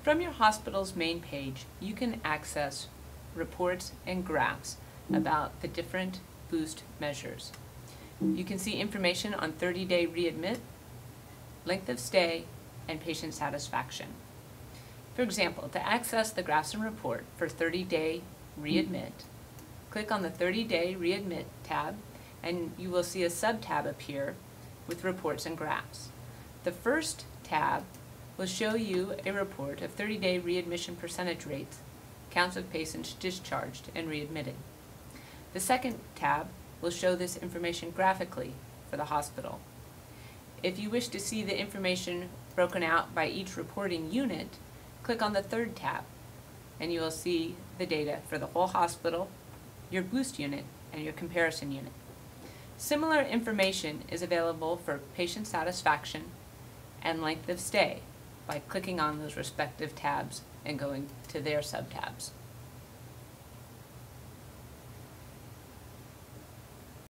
From your hospital's main page, you can access reports and graphs about the different boost measures. You can see information on 30-day readmit, length of stay, and patient satisfaction. For example, to access the graphs and report for 30-day readmit, click on the 30-day readmit tab and you will see a sub-tab appear with reports and graphs. The first tab will show you a report of 30-day readmission percentage rates, counts of patients discharged and readmitted. The second tab will show this information graphically for the hospital. If you wish to see the information broken out by each reporting unit, click on the third tab and you will see the data for the whole hospital, your boost unit, and your comparison unit. Similar information is available for patient satisfaction and length of stay by clicking on those respective tabs and going to their sub-tabs.